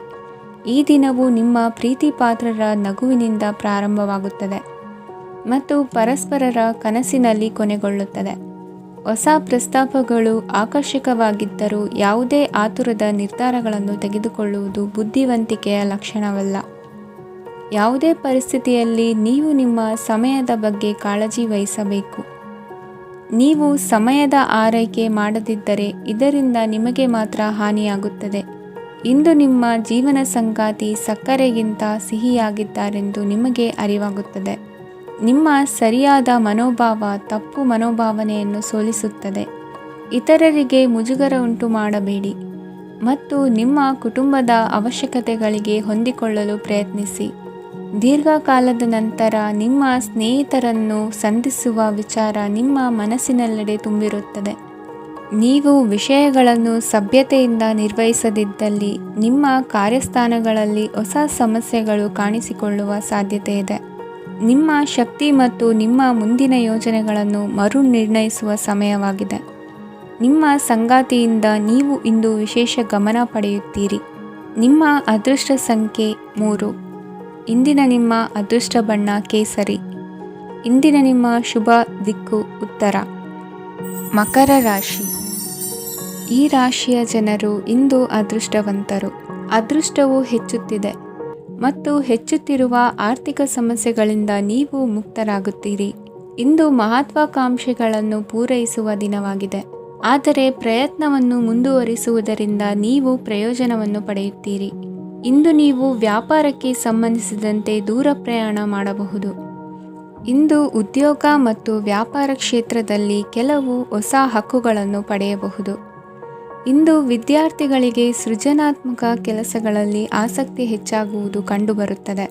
ಈ ದಿನವು ನಿಮ್ಮ ಪ್ರೀತಿ ಪಾತ್ರರ ನಗುವಿನಿಂದ ಪ್ರಾರಂಭವಾಗುತ್ತದೆ ಮತ್ತು ಪರಸ್ಪರರ ಕನಸಿನಲ್ಲಿ ಕೊನೆಗೊಳ್ಳುತ್ತದೆ. ಹೊಸ ಪ್ರಸ್ತಾಪಗಳು ಆಕರ್ಷಕವಾಗಿದ್ದರೂ ಯಾವುದೇ ಆತುರದ ನಿರ್ಧಾರಗಳನ್ನು ತೆಗೆದುಕೊಳ್ಳುವುದು ಬುದ್ಧಿವಂತಿಕೆಯ ಲಕ್ಷಣವಲ್ಲ. ಯಾವುದೇ ಪರಿಸ್ಥಿತಿಯಲ್ಲಿ ನೀವು ನಿಮ್ಮ ಸಮಯದ ಬಗ್ಗೆ ಕಾಳಜಿ ವಹಿಸಬೇಕು. ನೀವು ಸಮಯದ ಆರೈಕೆ ಮಾಡದಿದ್ದರೆ ಇದರಿಂದ ನಿಮಗೆ ಮಾತ್ರ ಹಾನಿಯಾಗುತ್ತದೆ. ಇಂದು ನಿಮ್ಮ ಜೀವನ ಸಂಗಾತಿ ಸಕ್ಕರೆಗಿಂತ ಸಿಹಿಯಾಗಿದ್ದಾರೆಂದು ನಿಮಗೆ ಅರಿವಾಗುತ್ತದೆ. ನಿಮ್ಮ ಸರಿಯಾದ ಮನೋಭಾವ ತಪ್ಪು ಮನೋಭಾವನೆಯನ್ನು ಸೋಲಿಸುತ್ತದೆ. ಇತರರಿಗೆ ಮುಜುಗರ ಉಂಟು ಮಾಡಬೇಡಿ ಮತ್ತು ನಿಮ್ಮ ಕುಟುಂಬದ ಅವಶ್ಯಕತೆಗಳಿಗೆ ಹೊಂದಿಕೊಳ್ಳಲು ಪ್ರಯತ್ನಿಸಿ. ದೀರ್ಘಕಾಲದ ನಂತರ ನಿಮ್ಮ ಸ್ನೇಹಿತರನ್ನು ಸಂಧಿಸುವ ವಿಚಾರ ನಿಮ್ಮ ಮನಸ್ಸಿನೆಲ್ಲೆಡೆ ತುಂಬಿರುತ್ತದೆ. ನೀವು ವಿಷಯಗಳನ್ನು ಸಭ್ಯತೆಯಿಂದ ನಿರ್ವಹಿಸದಿದ್ದಲ್ಲಿ ನಿಮ್ಮ ಕಾರ್ಯಸ್ಥಾನಗಳಲ್ಲಿ ಹೊಸ ಸಮಸ್ಯೆಗಳು ಕಾಣಿಸಿಕೊಳ್ಳುವ ಸಾಧ್ಯತೆ ಇದೆ. ನಿಮ್ಮ ಶಕ್ತಿ ಮತ್ತು ನಿಮ್ಮ ಮುಂದಿನ ಯೋಜನೆಗಳನ್ನು ಮರು ನಿರ್ಣಯಿಸುವ ಸಮಯವಾಗಿದೆ. ನಿಮ್ಮ ಸಂಗಾತಿಯಿಂದ ನೀವು ಇಂದು ವಿಶೇಷ ಗಮನ ಪಡೆಯುತ್ತೀರಿ. ನಿಮ್ಮ ಅದೃಷ್ಟ ಸಂಖ್ಯೆ 3. ಇಂದಿನ ನಿಮ್ಮ ಅದೃಷ್ಟ ಬಣ್ಣ ಕೇಸರಿ. ಇಂದಿನ ನಿಮ್ಮ ಶುಭ ದಿಕ್ಕು ಉತ್ತರ. ಮಕರ ರಾಶಿ. ಈ ರಾಶಿಯ ಜನರು ಇಂದು ಅದೃಷ್ಟವಂತರು. ಅದೃಷ್ಟವು ಹೆಚ್ಚುತ್ತಿದೆ ಮತ್ತು ಹೆಚ್ಚುತ್ತಿರುವ ಆರ್ಥಿಕ ಸಮಸ್ಯೆಗಳಿಂದ ನೀವು ಮುಕ್ತರಾಗುತ್ತೀರಿ. ಇಂದು ಮಹತ್ವಾಕಾಂಕ್ಷೆಗಳನ್ನು ಪೂರೈಸುವ ದಿನವಾಗಿದೆ. ಆದರೆ ಪ್ರಯತ್ನವನ್ನು ಮುಂದುವರಿಸುವುದರಿಂದ ನೀವು ಪ್ರಯೋಜನವನ್ನು ಪಡೆಯುತ್ತೀರಿ. ಇಂದು ನೀವು ವ್ಯಾಪಾರಕ್ಕೆ ಸಂಬಂಧಿಸಿದಂತೆ ದೂರ ಪ್ರಯಾಣ ಮಾಡಬಹುದು. ಇಂದು ಉದ್ಯೋಗ ಮತ್ತು ವ್ಯಾಪಾರ ಕ್ಷೇತ್ರದಲ್ಲಿ ಕೆಲವು ಹೊಸ ಹಕ್ಕುಗಳನ್ನು ಪಡೆಯಬಹುದು. ಇಂದು ವಿದ್ಯಾರ್ಥಿಗಳಿಗೆ ಸೃಜನಾತ್ಮಕ ಕೆಲಸಗಳಲ್ಲಿ ಆಸಕ್ತಿ ಹೆಚ್ಚಾಗುವುದು ಕಂಡುಬರುತ್ತದೆ.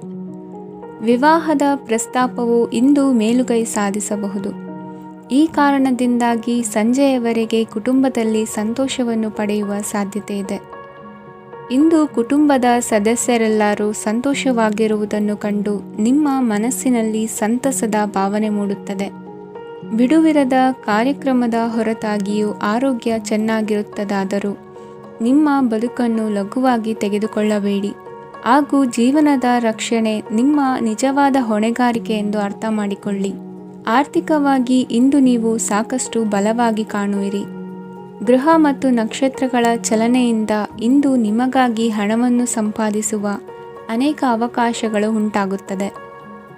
ವಿವಾಹದ ಪ್ರಸ್ತಾಪವು ಇಂದು ಮೇಲುಗೈ ಸಾಧಿಸಬಹುದು. ಈ ಕಾರಣದಿಂದಾಗಿ ಸಂಜೆಯವರೆಗೆ ಕುಟುಂಬದಲ್ಲಿ ಸಂತೋಷವನ್ನು ಪಡೆಯುವ ಸಾಧ್ಯತೆ ಇದೆ. ಇಂದು ಕುಟುಂಬದ ಸದಸ್ಯರೆಲ್ಲರೂ ಸಂತೋಷವಾಗಿರುವುದನ್ನು ಕಂಡು ನಿಮ್ಮ ಮನಸ್ಸಿನಲ್ಲಿ ಸಂತಸದ ಭಾವನೆ ಮೂಡುತ್ತದೆ. ಬಿಡುವಿರದ ಕಾರ್ಯಕ್ರಮದ ಹೊರತಾಗಿಯೂ ಆರೋಗ್ಯ ಚೆನ್ನಾಗಿರುತ್ತದಾದರೂ ನಿಮ್ಮ ಬದುಕನ್ನು ಲಘುವಾಗಿ ತೆಗೆದುಕೊಳ್ಳಬೇಡಿ ಹಾಗೂ ಜೀವನದ ರಕ್ಷಣೆ ನಿಮ್ಮ ನಿಜವಾದ ಹೊಣೆಗಾರಿಕೆ ಎಂದು ಅರ್ಥ ಮಾಡಿಕೊಳ್ಳಿ. ಆರ್ಥಿಕವಾಗಿ ಇಂದು ನೀವು ಸಾಕಷ್ಟು ಬಲವಾಗಿ ಕಾಣುವಿರಿ. ಗ್ರಹ ಮತ್ತು ನಕ್ಷತ್ರಗಳ ಚಲನೆಯಿಂದ ಇಂದು ನಿಮಗಾಗಿ ಹಣವನ್ನು ಸಂಪಾದಿಸುವ ಅನೇಕ ಅವಕಾಶಗಳು ಉಂಟಾಗುತ್ತದೆ.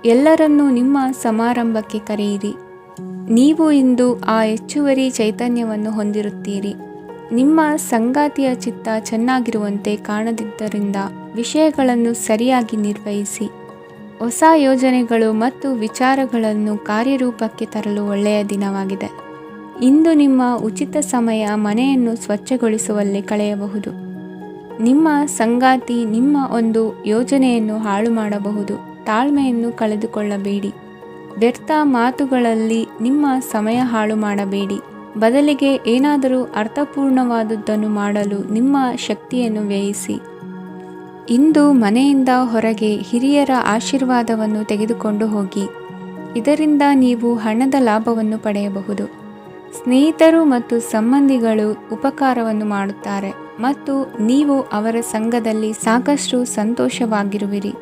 ಎಲ್ಲರನ್ನೂ ನಿಮ್ಮ ಸಮಾರಂಭಕ್ಕೆ ಕರೆಯಿರಿ. ನೀವು ಇಂದು ಆ ಹೆಚ್ಚುವರಿ ಚೈತನ್ಯವನ್ನು ಹೊಂದಿರುತ್ತೀರಿ. ನಿಮ್ಮ ಸಂಗಾತಿಯ ಚಿತ್ತ ಚೆನ್ನಾಗಿರುವಂತೆ ಕಾಣದಿದ್ದರಿಂದ ವಿಷಯಗಳನ್ನು ಸರಿಯಾಗಿ ನಿರ್ವಹಿಸಿ. ಹೊಸ ಯೋಜನೆಗಳು ಮತ್ತು ವಿಚಾರಗಳನ್ನು ಕಾರ್ಯರೂಪಕ್ಕೆ ತರಲು ಒಳ್ಳೆಯ ದಿನವಾಗಿದೆ. ಇಂದು ನಿಮ್ಮ ಉಚಿತ ಸಮಯ ಮನೆಯನ್ನು ಸ್ವಚ್ಛಗೊಳಿಸುವಲ್ಲಿ ಕಳೆಯಬಹುದು. ನಿಮ್ಮ ಸಂಗಾತಿ ನಿಮ್ಮ ಒಂದು ಯೋಜನೆಯನ್ನು ಹಾಳು ಮಾಡಬಹುದು. ತಾಳ್ಮೆಯನ್ನು ಕಳೆದುಕೊಳ್ಳಬೇಡಿ. ವ್ಯರ್ಥ ಮಾತುಗಳಲ್ಲಿ ನಿಮ್ಮ ಸಮಯ ಹಾಳು ಮಾಡಬೇಡಿ. ಬದಲಿಗೆ ಏನಾದರೂ ಅರ್ಥಪೂರ್ಣವಾದುದನ್ನು ಮಾಡಲು ನಿಮ್ಮ ಶಕ್ತಿಯನ್ನು ವ್ಯಯಿಸಿ. ಇಂದು ಮನೆಯಿಂದ ಹೊರಗೆ ಹಿರಿಯರ ಆಶೀರ್ವಾದವನ್ನು ತೆಗೆದುಕೊಂಡು ಹೋಗಿ. ಇದರಿಂದ ನೀವು ಹಣದ ಲಾಭವನ್ನು ಪಡೆಯಬಹುದು. ಸ್ನೇಹಿತರು ಮತ್ತು ಸಂಬಂಧಿಗಳು ಉಪಕಾರವನ್ನು ಮಾಡುತ್ತಾರೆ ಮತ್ತು ನೀವು ಅವರ ಸಂಘದಲ್ಲಿ ಸಾಕಷ್ಟು ಸಂತೋಷವಾಗಿರುವಿರಿ.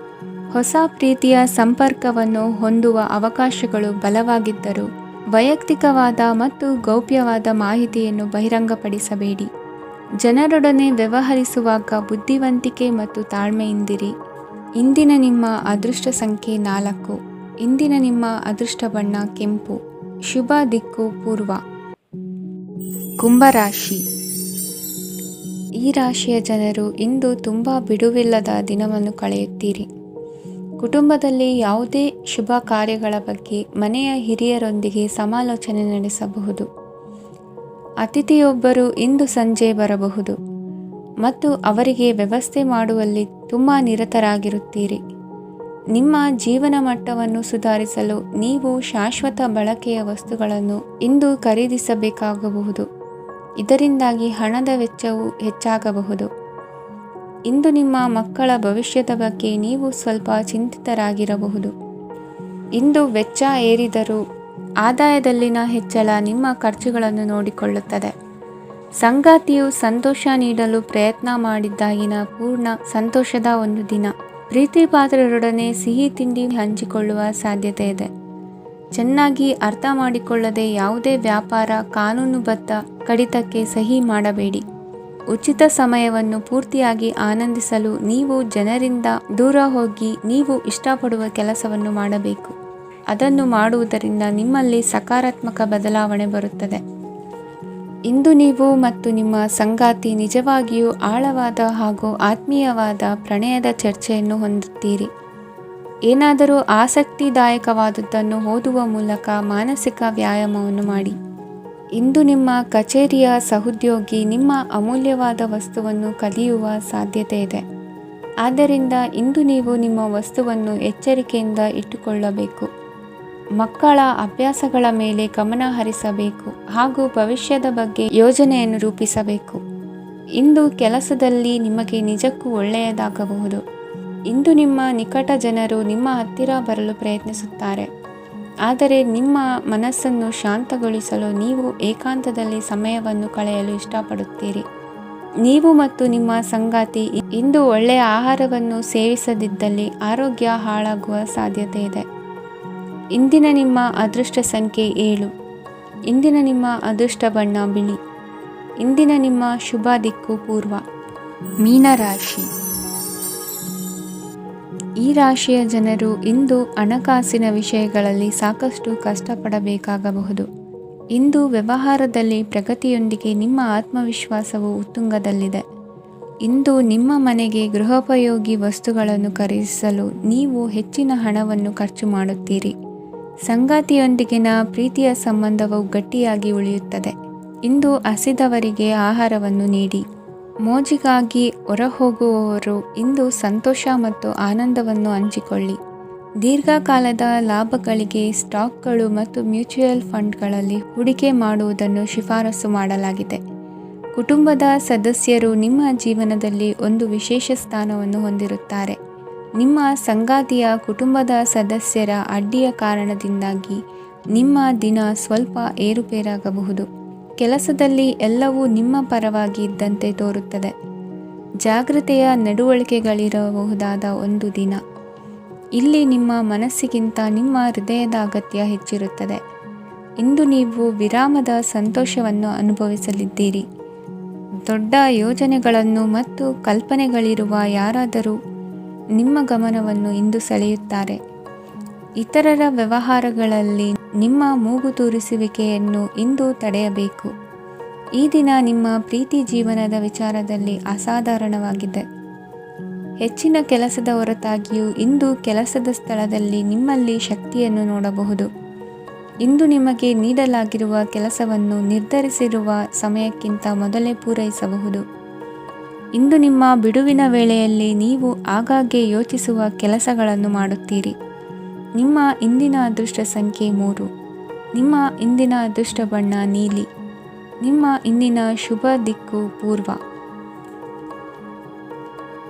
ಹೊಸ ಪ್ರೀತಿಯ ಸಂಪರ್ಕವನ್ನು ಹೊಂದುವ ಅವಕಾಶಗಳು ಬಲವಾಗಿದ್ದರೂ ವೈಯಕ್ತಿಕವಾದ ಮತ್ತು ಗೌಪ್ಯವಾದ ಮಾಹಿತಿಯನ್ನು ಬಹಿರಂಗಪಡಿಸಬೇಡಿ. ಜನರೊಡನೆ ವ್ಯವಹರಿಸುವಾಗ ಬುದ್ಧಿವಂತಿಕೆ ಮತ್ತು ತಾಳ್ಮೆಯಿಂದಿರಿ. ಇಂದಿನ ನಿಮ್ಮ ಅದೃಷ್ಟ ಸಂಖ್ಯೆ 4. ಇಂದಿನ ನಿಮ್ಮ ಅದೃಷ್ಟ ಬಣ್ಣ ಕೆಂಪು. ಶುಭ ದಿಕ್ಕು ಪೂರ್ವ. ಕುಂಭರಾಶಿ. ಈ ರಾಶಿಯ ಜನರು ಇಂದು ತುಂಬ ಬಿಡುವಿಲ್ಲದ ದಿನವನ್ನು ಕಳೆಯುತ್ತೀರಿ. ಕುಟುಂಬದಲ್ಲಿ ಯಾವುದೇ ಶುಭ ಕಾರ್ಯಗಳ ಬಗ್ಗೆ ಮನೆಯ ಹಿರಿಯರೊಂದಿಗೆ ಸಮಾಲೋಚನೆ ನಡೆಸಬಹುದು. ಅತಿಥಿಯೊಬ್ಬರು ಇಂದು ಸಂಜೆ ಬರಬಹುದು ಮತ್ತು ಅವರಿಗೆ ವ್ಯವಸ್ಥೆ ಮಾಡುವಲ್ಲಿ ತುಂಬ ನಿರತರಾಗಿರುತ್ತೀರಿ. ನಿಮ್ಮ ಜೀವನ ಮಟ್ಟವನ್ನು ಸುಧಾರಿಸಲು ನೀವು ಶಾಶ್ವತ ಬಳಕೆಯ ವಸ್ತುಗಳನ್ನು ಇಂದು ಖರೀದಿಸಬೇಕಾಗಬಹುದು. ಇದರಿಂದಾಗಿ ಹಣದ ವೆಚ್ಚವು ಹೆಚ್ಚಾಗಬಹುದು. ಇಂದು ನಿಮ್ಮ ಮಕ್ಕಳ ಭವಿಷ್ಯದ ಬಗ್ಗೆ ನೀವು ಸ್ವಲ್ಪ ಚಿಂತಿತರಾಗಿರಬಹುದು. ಇಂದು ವೆಚ್ಚ ಏರಿದರೂ ಆದಾಯದಲ್ಲಿನ ಹೆಚ್ಚಳ ನಿಮ್ಮ ಖರ್ಚುಗಳನ್ನು ನೋಡಿಕೊಳ್ಳುತ್ತದೆ. ಸಂಗಾತಿಯು ಸಂತೋಷ ನೀಡಲು ಪ್ರಯತ್ನ ಮಾಡಿದ್ದಾಗಿನ ಪೂರ್ಣ ಸಂತೋಷದ ಒಂದು ದಿನ. ಪ್ರೀತಿ ಪಾತ್ರರೊಡನೆ ಸಿಹಿ ತಿಂಡಿ ಹಂಚಿಕೊಳ್ಳುವ ಸಾಧ್ಯತೆ ಇದೆ. ಚೆನ್ನಾಗಿ ಅರ್ಥ ಮಾಡಿಕೊಳ್ಳದೆ ಯಾವುದೇ ವ್ಯಾಪಾರ ಕಾನೂನುಬದ್ಧ ಕಡಿತಕ್ಕೆ ಸಹಿ ಮಾಡಬೇಡಿ. ಉಚಿತ ಸಮಯವನ್ನು ಪೂರ್ತಿಯಾಗಿ ಆನಂದಿಸಲು ನೀವು ಜನರಿಂದ ದೂರ ಹೋಗಿ ನೀವು ಇಷ್ಟಪಡುವ ಕೆಲಸವನ್ನು ಮಾಡಬೇಕು. ಅದನ್ನು ಮಾಡುವುದರಿಂದ ನಿಮ್ಮಲ್ಲಿ ಸಕಾರಾತ್ಮಕ ಬದಲಾವಣೆ ಬರುತ್ತದೆ. ಇಂದು ನೀವು ಮತ್ತು ನಿಮ್ಮ ಸಂಗಾತಿ ನಿಜವಾಗಿಯೂ ಆಳವಾದ ಹಾಗೂ ಆತ್ಮೀಯವಾದ ಪ್ರಣಯದ ಚರ್ಚೆಯನ್ನು ಹೊಂದುತ್ತೀರಿ. ಏನಾದರೂ ಆಸಕ್ತಿದಾಯಕವಾದುದನ್ನು ಓದುವ ಮೂಲಕ ಮಾನಸಿಕ ವ್ಯಾಯಾಮವನ್ನು ಮಾಡಿ. ಇಂದು ನಿಮ್ಮ ಕಚೇರಿಯ ಸಹೋದ್ಯೋಗಿ ನಿಮ್ಮ ಅಮೂಲ್ಯವಾದ ವಸ್ತುವನ್ನು ಕದಿಯುವ ಸಾಧ್ಯತೆ ಇದೆ. ಆದ್ದರಿಂದ ಇಂದು ನೀವು ನಿಮ್ಮ ವಸ್ತುವನ್ನು ಎಚ್ಚರಿಕೆಯಿಂದ ಇಟ್ಟುಕೊಳ್ಳಬೇಕು. ಮಕ್ಕಳ ಅಭ್ಯಾಸಗಳ ಮೇಲೆ ಗಮನ ಹರಿಸಬೇಕು ಹಾಗೂ ಭವಿಷ್ಯದ ಬಗ್ಗೆ ಯೋಜನೆಯನ್ನು ರೂಪಿಸಬೇಕು. ಇಂದು ಕೆಲಸದಲ್ಲಿ ನಿಮಗೆ ನಿಜಕ್ಕೂ ಒಳ್ಳೆಯದಾಗಬಹುದು. ಇಂದು ನಿಮ್ಮ ನಿಕಟ ಜನರು ನಿಮ್ಮ ಹತ್ತಿರ ಬರಲು ಪ್ರಯತ್ನಿಸುತ್ತಾರೆ. ಆದರೆ ನಿಮ್ಮ ಮನಸ್ಸನ್ನು ಶಾಂತಗೊಳಿಸಲು ನೀವು ಏಕಾಂತದಲ್ಲಿ ಸಮಯವನ್ನು ಕಳೆಯಲು ಇಷ್ಟಪಡುತ್ತೀರಿ. ನೀವು ಮತ್ತು ನಿಮ್ಮ ಸಂಗಾತಿ ಇಂದು ಒಳ್ಳೆಯ ಆಹಾರವನ್ನು ಸೇವಿಸದಿದ್ದಲ್ಲಿ ಆರೋಗ್ಯ ಹಾಳಾಗುವ ಸಾಧ್ಯತೆ ಇದೆ. ಇಂದಿನ ನಿಮ್ಮ ಅದೃಷ್ಟ ಸಂಖ್ಯೆ 7. ಇಂದಿನ ನಿಮ್ಮ ಅದೃಷ್ಟ ಬಣ್ಣ ಬಿಳಿ. ಇಂದಿನ ನಿಮ್ಮ ಶುಭ ದಿಕ್ಕು ಪೂರ್ವ. ಮೀನರಾಶಿ. ಈ ರಾಶಿಯ ಜನರು ಇಂದು ಹಣಕಾಸಿನ ವಿಷಯಗಳಲ್ಲಿ ಸಾಕಷ್ಟು ಕಷ್ಟಪಡಬೇಕಾಗಬಹುದು. ಇಂದು ವ್ಯವಹಾರದಲ್ಲಿ ಪ್ರಗತಿಯೊಂದಿಗೆ ನಿಮ್ಮ ಆತ್ಮವಿಶ್ವಾಸವು ಉತ್ತುಂಗದಲ್ಲಿದೆ. ಇಂದು ನಿಮ್ಮ ಮನೆಗೆ ಗೃಹೋಪಯೋಗಿ ವಸ್ತುಗಳನ್ನು ಖರೀದಿಸಲು ನೀವು ಹೆಚ್ಚಿನ ಹಣವನ್ನು ಖರ್ಚು ಮಾಡುತ್ತೀರಿ. ಸಂಗಾತಿಯೊಂದಿಗಿನ ಪ್ರೀತಿಯ ಸಂಬಂಧವು ಗಟ್ಟಿಯಾಗಿ ಉಳಿಯುತ್ತದೆ. ಇಂದು ಹಸಿದವರಿಗೆ ಆಹಾರವನ್ನು ನೀಡಿ. ಮೋಜಿಗಾಗಿ ಹೊರಹೋಗುವವರು ಇಂದು ಸಂತೋಷ ಮತ್ತು ಆನಂದವನ್ನು ಹಂಚಿಕೊಳ್ಳಿ. ದೀರ್ಘಕಾಲದ ಲಾಭಗಳಿಗೆ ಸ್ಟಾಕ್ಗಳು ಮತ್ತು ಮ್ಯೂಚುವಲ್ ಫಂಡ್ಗಳಲ್ಲಿ ಹೂಡಿಕೆ ಮಾಡುವುದನ್ನು ಶಿಫಾರಸು ಮಾಡಲಾಗಿದೆ. ಕುಟುಂಬದ ಸದಸ್ಯರು ನಿಮ್ಮ ಜೀವನದಲ್ಲಿ ಒಂದು ವಿಶೇಷ ಸ್ಥಾನವನ್ನು ಹೊಂದಿರುತ್ತಾರೆ. ನಿಮ್ಮ ಸಂಗಾತಿಯ ಕುಟುಂಬದ ಸದಸ್ಯರ ಅಡ್ಡಿಯ ಕಾರಣದಿಂದಾಗಿ ನಿಮ್ಮ ದಿನ ಸ್ವಲ್ಪ ಏರುಪೇರಾಗಬಹುದು. ಕೆಲಸದಲ್ಲಿ ಎಲ್ಲವೂ ನಿಮ್ಮ ಪರವಾಗಿ ಇದ್ದಂತೆ ತೋರುತ್ತದೆ. ಜಾಗೃತೆಯ ನಡವಳಿಕೆಗಳಿರಬಹುದಾದ ಒಂದು ದಿನ. ಇಲ್ಲಿ ನಿಮ್ಮ ಮನಸ್ಸಿಗಿಂತ ನಿಮ್ಮ ಹೃದಯದ ಅಗತ್ಯ ಹೆಚ್ಚಿರುತ್ತದೆ. ಇಂದು ನೀವು ವಿರಾಮದ ಸಂತೋಷವನ್ನು ಅನುಭವಿಸಲಿದ್ದೀರಿ. ದೊಡ್ಡ ಯೋಜನೆಗಳನ್ನು ಮತ್ತು ಕಲ್ಪನೆಗಳಿರುವ ಯಾರಾದರೂ ನಿಮ್ಮ ಗಮನವನ್ನು ಇಂದು ಸೆಳೆಯುತ್ತಾರೆ. ಇತರರ ವ್ಯವಹಾರಗಳಲ್ಲಿ ನಿಮ್ಮ ಮೂಗು ತೂರಿಸುವಿಕೆಯನ್ನು ಇಂದು ತಡೆಯಬೇಕು. ಈ ದಿನ ನಿಮ್ಮ ಪ್ರೀತಿ ಜೀವನದ ವಿಚಾರದಲ್ಲಿ ಅಸಾಧಾರಣವಾಗಿದೆ. ಹೆಚ್ಚಿನ ಕೆಲಸದ ಹೊರತಾಗಿಯೂ ಇಂದು ಕೆಲಸದ ಸ್ಥಳದಲ್ಲಿ ನಿಮ್ಮಲ್ಲಿ ಶಕ್ತಿಯನ್ನು ನೋಡಬಹುದು. ಇಂದು ನಿಮಗೆ ನೀಡಲಾಗಿರುವ ಕೆಲಸವನ್ನು ನಿರ್ಧರಿಸಿರುವ ಸಮಯಕ್ಕಿಂತ ಮೊದಲೇ ಪೂರೈಸಬಹುದು. ಇಂದು ನಿಮ್ಮ ಬಿಡುವಿನ ವೇಳೆಯಲ್ಲಿ ನೀವು ಆಗಾಗ್ಗೆ ಯೋಚಿಸುವ ಕೆಲಸಗಳನ್ನು ಮಾಡುತ್ತೀರಿ. ನಿಮ್ಮ ಇಂದಿನ ಅದೃಷ್ಟ ಸಂಖ್ಯೆ 3. ನಿಮ್ಮ ಇಂದಿನ ಅದೃಷ್ಟ ಬಣ್ಣ ನೀಲಿ. ನಿಮ್ಮ ಇಂದಿನ ಶುಭ ದಿಕ್ಕು ಪೂರ್ವ.